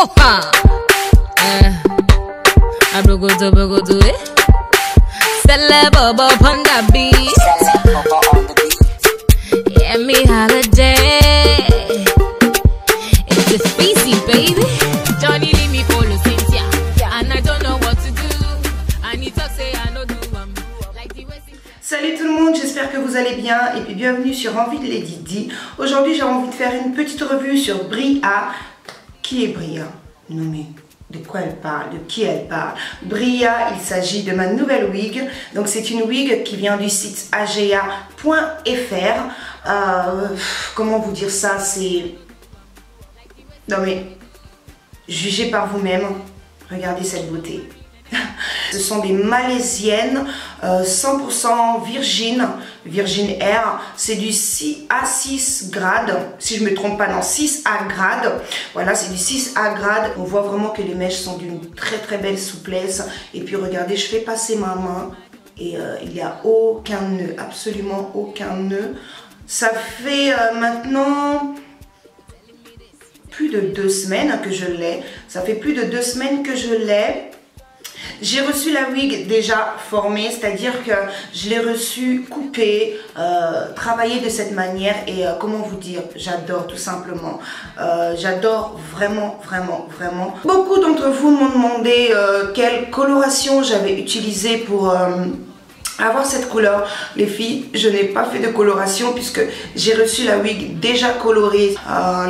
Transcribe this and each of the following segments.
Oha! Abrogodo, eh? Celebobo on the beat. Yeah, me holiday. It's a species, baby. Johnny leave me follow Cynthia. And I don't know what to do. I need to say I know do like the way. Salut tout le monde, j'espère que vous allez bien et puis bienvenue sur Envie de Lady D. Aujourd'hui j'ai envie de faire une petite revue sur Bria. Qui est Bria? Non mais de quoi elle parle? De qui elle parle? Bria, il s'agit de ma nouvelle wig. Donc c'est une wig qui vient du site agea.fr. Comment vous dire ça? C'est... Non mais, jugez par vous-même. Regardez cette beauté. Ce sont des malaisiennes 100% Virgin Air. C'est du 6 à 6 grades. Si je ne me trompe pas, non, 6 à grades. Voilà, c'est du 6 à grades. On voit vraiment que les mèches sont d'une très belle souplesse. Et puis regardez, je fais passer ma main. Et il n'y a aucun nœud, absolument aucun nœud. Ça fait maintenant... plus de 2 semaines que je l'ai. Ça fait plus de 2 semaines que je l'ai. J'ai reçu la wig déjà formée, c'est-à-dire que je l'ai reçue coupée, travaillée de cette manière et comment vous dire, j'adore tout simplement. J'adore vraiment. Beaucoup d'entre vous m'ont demandé quelle coloration j'avais utilisée pour... avoir cette couleur. Les filles, je n'ai pas fait de coloration puisque j'ai reçu la wig déjà colorée.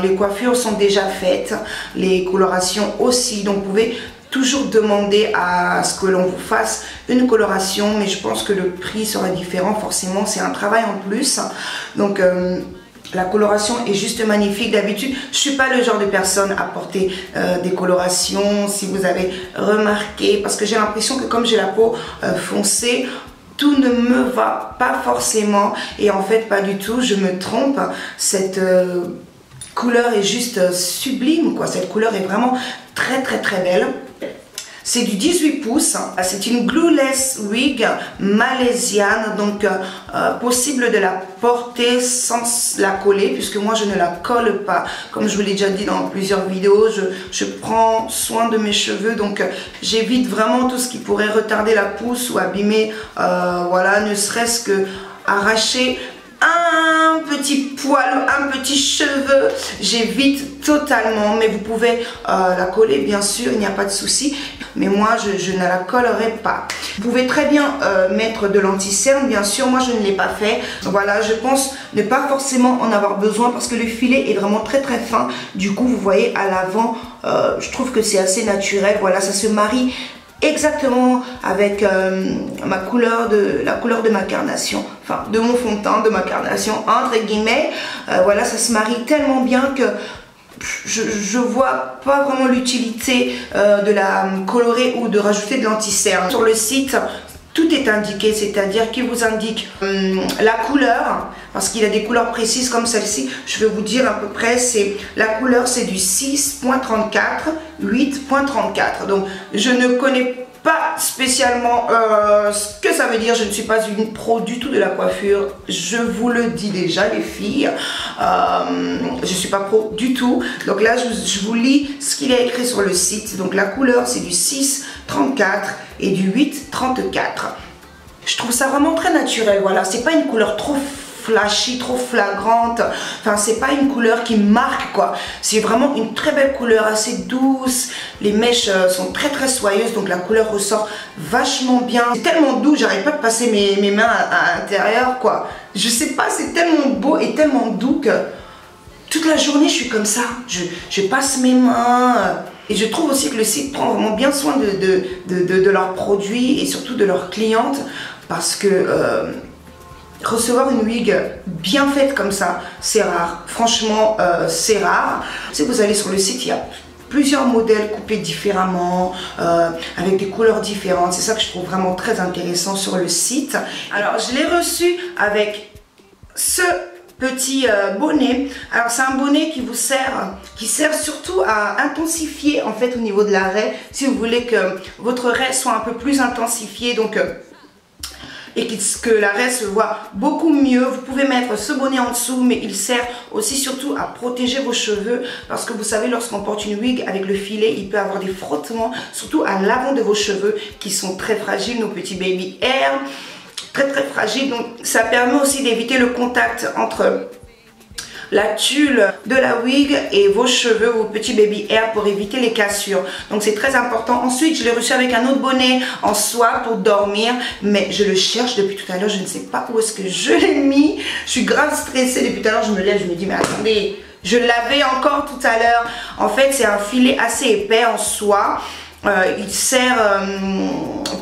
Les coiffures sont déjà faites, les colorations aussi, donc vous pouvez toujours demander à ce que l'on vous fasse une coloration, mais je pense que le prix sera différent, forcément c'est un travail en plus. Donc la coloration est juste magnifique. D'habitude, je suis pas le genre de personne à porter des colorations, si vous avez remarqué, parce que j'ai l'impression que comme j'ai la peau foncée, tout ne me va pas forcément, et en fait pas du tout, je me trompe. Cette couleur est juste sublime, quoi. Cette couleur est vraiment très belle. C'est du 18 pouces, c'est une glueless wig malaisienne, donc possible de la porter sans la coller, puisque moi je ne la colle pas. Comme je vous l'ai déjà dit dans plusieurs vidéos, je prends soin de mes cheveux, donc j'évite vraiment tout ce qui pourrait retarder la pousse ou abîmer, voilà, ne serait-ce que arracher un petit poil, un petit cheveu, j'évite totalement, mais vous pouvez la coller bien sûr, il n'y a pas de souci, mais moi je ne la collerai pas. Vous pouvez très bien mettre de l'anti-cerne, bien sûr, moi je ne l'ai pas fait. Voilà, je pense ne pas forcément en avoir besoin parce que le filet est vraiment très fin. Du coup vous voyez à l'avant, je trouve que c'est assez naturel. Voilà, ça se marie exactement avec la couleur de ma carnation, enfin de mon fond de teint, de ma carnation entre guillemets. Voilà, ça se marie tellement bien que je vois pas vraiment l'utilité de la colorer ou de rajouter de l'anti-cerne. Sur le site, tout est indiqué, c'est-à-dire qu'il vous indique la couleur, parce qu'il y a des couleurs précises comme celle-ci. Je vais vous dire à peu près, la couleur c'est du 6.34, 8.34. Donc je ne connais pas spécialement ce que ça veut dire. Je ne suis pas une pro du tout de la coiffure, je vous le dis déjà les filles, je suis pas pro du tout. Donc là je vous lis ce qu'il y a écrit sur le site. Donc la couleur c'est du 6.34 et du 8.34. Je trouve ça vraiment très naturel. Voilà, c'est pas une couleur trop flashy, trop flagrante, enfin c'est pas une couleur qui marque quoi, c'est vraiment une très belle couleur, assez douce, les mèches sont très soyeuses, donc la couleur ressort vachement bien, c'est tellement doux, j'arrive pas de passer mes mains à l'intérieur quoi, je sais pas, c'est tellement beau et tellement doux que toute la journée je suis comme ça, je passe mes mains. Et je trouve aussi que le site prend vraiment bien soin de leurs produits et surtout de leurs clientes, parce que recevoir une wig bien faite comme ça, c'est rare. Franchement, c'est rare. Si vous allez sur le site, il y a plusieurs modèles coupés différemment, avec des couleurs différentes. C'est ça que je trouve vraiment très intéressant sur le site. Alors, je l'ai reçu avec ce petit bonnet. Alors, c'est un bonnet qui vous sert surtout à intensifier en fait au niveau de la raie. Si vous voulez que votre raie soit un peu plus intensifiée, donc... et que l'arrêt se voit beaucoup mieux. Vous pouvez mettre ce bonnet en dessous, mais il sert aussi surtout à protéger vos cheveux parce que vous savez, lorsqu'on porte une wig avec le filet, il peut avoir des frottements, surtout à l'avant de vos cheveux qui sont très fragiles, nos petits baby hair, très fragiles. Donc ça permet aussi d'éviter le contact entre la tulle de la wig et vos cheveux, vos petits baby hair, pour éviter les cassures. Donc c'est très important. Ensuite, je l'ai reçu avec un autre bonnet en soie pour dormir, mais je le cherche depuis tout à l'heure. Je ne sais pas où est-ce que je l'ai mis. Je suis grave stressée depuis tout à l'heure. Je me lève, je me dis mais attendez, je l'avais encore tout à l'heure. En fait, c'est un filet assez épais en soie. Il sert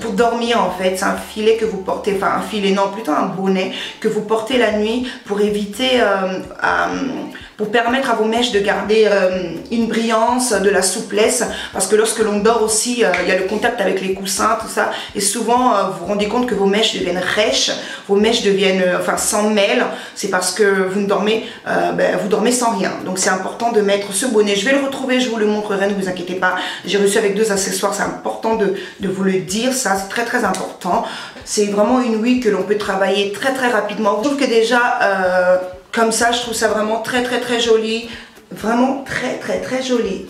pour dormir en fait. C'est un filet que vous portez, enfin un filet non, plutôt un bonnet que vous portez la nuit pour éviter, pour permettre à vos mèches de garder une brillance, de la souplesse, parce que lorsque l'on dort aussi, il y a le contact avec les coussins, tout ça, et souvent vous vous rendez compte que vos mèches deviennent rêches, vos mèches deviennent, enfin s'en mêlent, c'est parce que vous dormez, vous dormez sans rien. Donc c'est important de mettre ce bonnet. Je vais le retrouver, je vous le montrerai, ne vous inquiétez pas. J'ai reçu avec 2 accessoires, c'est important de vous le dire, ça c'est très important. C'est vraiment une wig que l'on peut travailler très rapidement. Je trouve que déjà comme ça, je trouve ça vraiment très joli, vraiment très joli.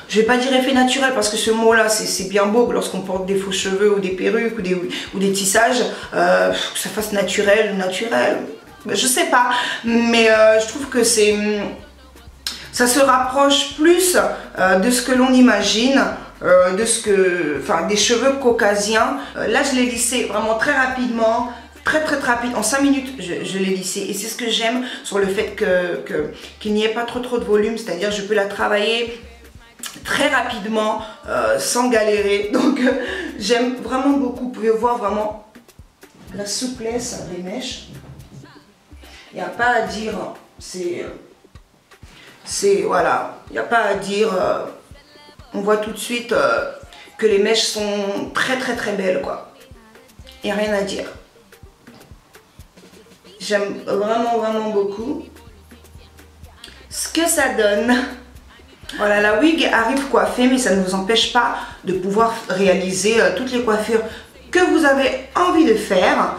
Je vais pas dire effet naturel parce que ce mot là c'est bien beau lorsqu'on porte des faux cheveux ou des perruques ou des tissages, que ça fasse naturel, je sais pas, mais je trouve que ça se rapproche plus de ce que l'on imagine, des cheveux caucasiens. Là je l'ai lissé vraiment très rapidement, très rapide, en 5 minutes je l'ai lissé, et c'est ce que j'aime sur le fait qu'il n'y ait pas trop de volume, c'est-à-dire je peux la travailler très rapidement sans galérer. Donc j'aime vraiment beaucoup. Vous pouvez voir vraiment la souplesse des mèches, il n'y a pas à dire, voilà, il n'y a pas à dire, on voit tout de suite que les mèches sont très belles quoi, il n'y a rien à dire. J'aime vraiment beaucoup ce que ça donne. Voilà, la wig arrive coiffée, mais ça ne vous empêche pas de pouvoir réaliser toutes les coiffures que vous avez envie de faire.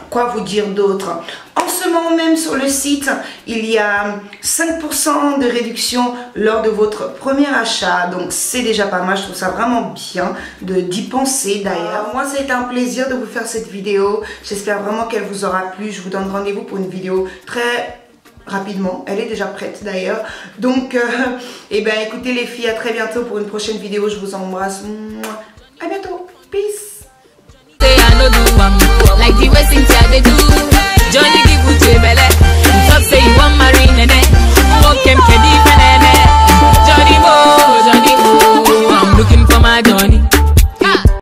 Quoi vous dire d'autre? En ce moment même sur le site, il y a 5% de réduction lors de votre premier achat. Donc c'est déjà pas mal, je trouve ça vraiment bien d'y penser d'ailleurs. Moi, ça a été un plaisir de vous faire cette vidéo. J'espère vraiment qu'elle vous aura plu. Je vous donne rendez-vous pour une vidéo très rapidement. Elle est déjà prête d'ailleurs. Donc, écoutez les filles, à très bientôt pour une prochaine vidéo. Je vous embrasse. À bientôt. Peace. Like the way Cynthia they do. Johnny give you to belle. You talk say you want marry nene. Walk him kedi fenene. Johnny Mo, I'm looking for my Johnny.